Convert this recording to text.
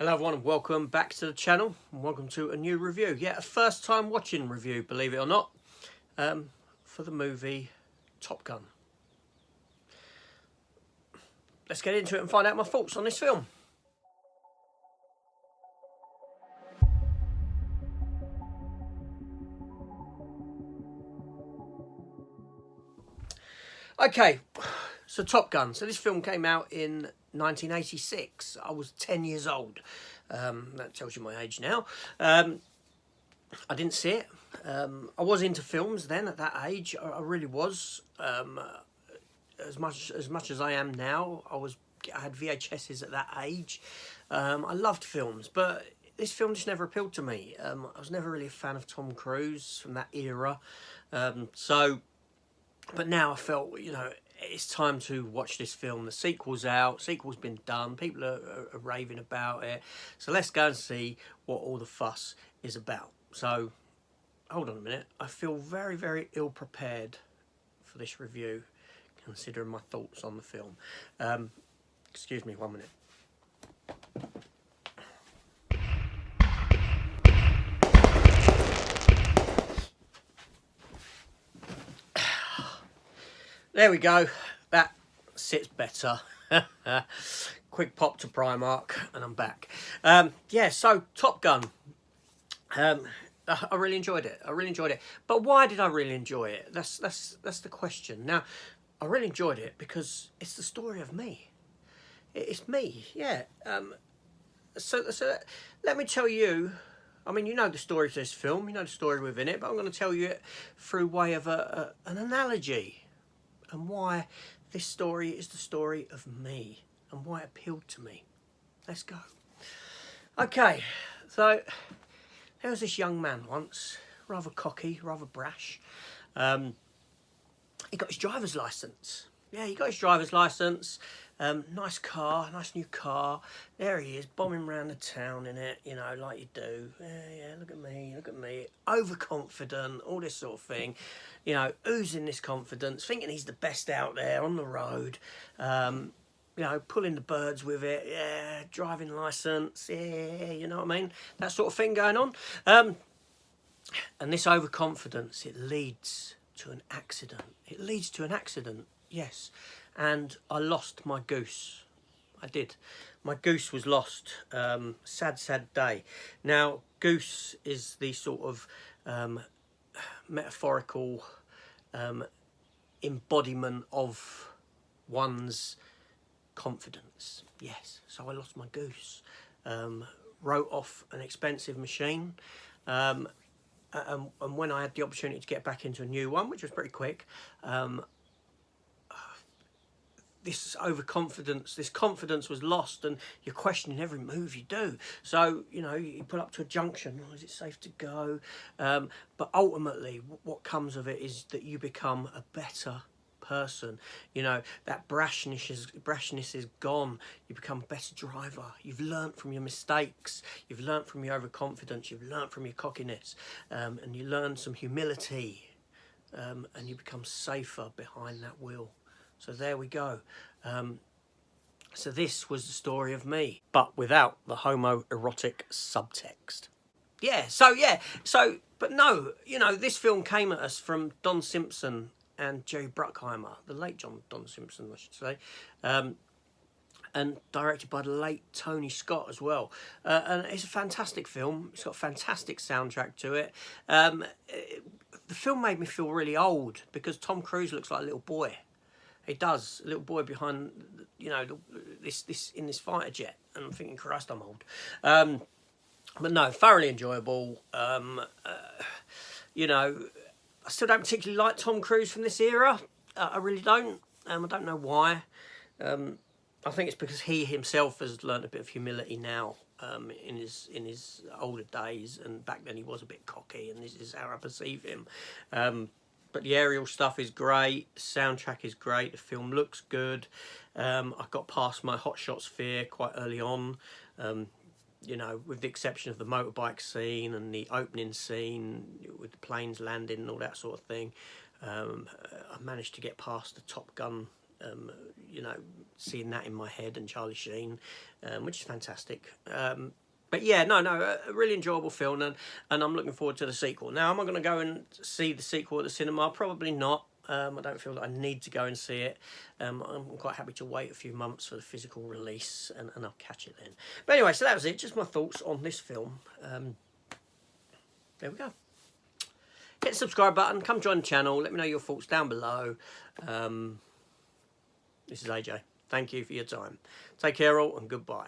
Hello everyone and welcome back to the channel and welcome to a new review. Yeah, a first time watching review, believe it or not, for the movie Top Gun. Let's get into it and find out my thoughts on this film. Okay, so Top Gun. So this film came out in 1986. I was 10 years old. That tells you my age now. I didn't see it. I was into films then at that age. I really was. As much as I am now, I had VHSs at that age. I loved films, but this film just never appealed to me. I was never really a fan of Tom Cruise from that era. But now I felt, it's time to watch this film. The sequel's out, sequel's been done, people are raving about it. So let's go and see what all the fuss is about. So, hold on a minute. I feel very, very ill prepared for this review, considering my thoughts on the film. Excuse me 1 minute. There we go. That sits better. Quick pop to Primark and I'm back. Yeah, so Top Gun. I really enjoyed it. But why did I really enjoy it? That's the question. Now, I really enjoyed it because it's the story of me. It's me, yeah. So let me tell you. I mean, you know the story of this film. You know the story within it. But I'm going to tell you it through way of an analogy. And why this story is the story of me and why it appealed to me. Let's go. Okay, so there was this young man once, rather cocky, rather brash. He got his driver's license. Yeah, he got his driver's license. Nice car, nice new car. There he is, bombing around the town in it, like you do. Yeah, look at me. Overconfident, all this sort of thing. Oozing this confidence, thinking he's the best out there on the road. Pulling the birds with it. Yeah, driving licence. Yeah, you know what I mean? That sort of thing going on. And this overconfidence, it leads to an accident. Yes. And I lost my goose. I did. My goose was lost. Sad day. Now, goose is the sort of metaphorical embodiment of one's confidence. Yes. So I lost my goose. Wrote off an expensive machine. And when I had the opportunity to get back into a new one, which was pretty quick, this overconfidence, this confidence was lost, and you're questioning every move you do. So, you pull up to a junction, is it safe to go? But ultimately, what comes of it is that you become a better person. That brashness is gone. You become a better driver. You've learnt from your mistakes. You've learnt from your overconfidence. You've learnt from your cockiness. And you learn some humility. And you become safer behind that wheel. So there we go. So this was the story of me, but without the homoerotic subtext. But no, this film came at us from Don Simpson and Jerry Bruckheimer, the late Don Simpson, I should say, and directed by the late Tony Scott as well. And it's a fantastic film. It's got a fantastic soundtrack to it. The film made me feel really old because Tom Cruise looks like a little boy. He does, a little boy behind, this in this fighter jet, and I'm thinking, Christ, I'm old. But no, thoroughly enjoyable. I still don't particularly like Tom Cruise from this era. I really don't. I don't know why. I think it's because he himself has learnt a bit of humility now. In his older days, and back then he was a bit cocky, and this is how I perceive him. But the aerial stuff is great, soundtrack is great, the film looks good. I got past my hotshot fear quite early on, with the exception of the motorbike scene and the opening scene with the planes landing and all that sort of thing. I managed to get past the Top Gun you know, seeing that in my head, and Charlie Sheen, which is fantastic. But yeah, no, a really enjoyable film, and I'm looking forward to the sequel. Now, am I going to go and see the sequel at the cinema? Probably not. I don't feel that I need to go and see it. I'm quite happy to wait a few months for the physical release, and I'll catch it then. But anyway, so that was it. Just my thoughts on this film. There we go. Hit the subscribe button. Come join the channel. Let me know your thoughts down below. This is AJ. Thank you for your time. Take care all, and goodbye.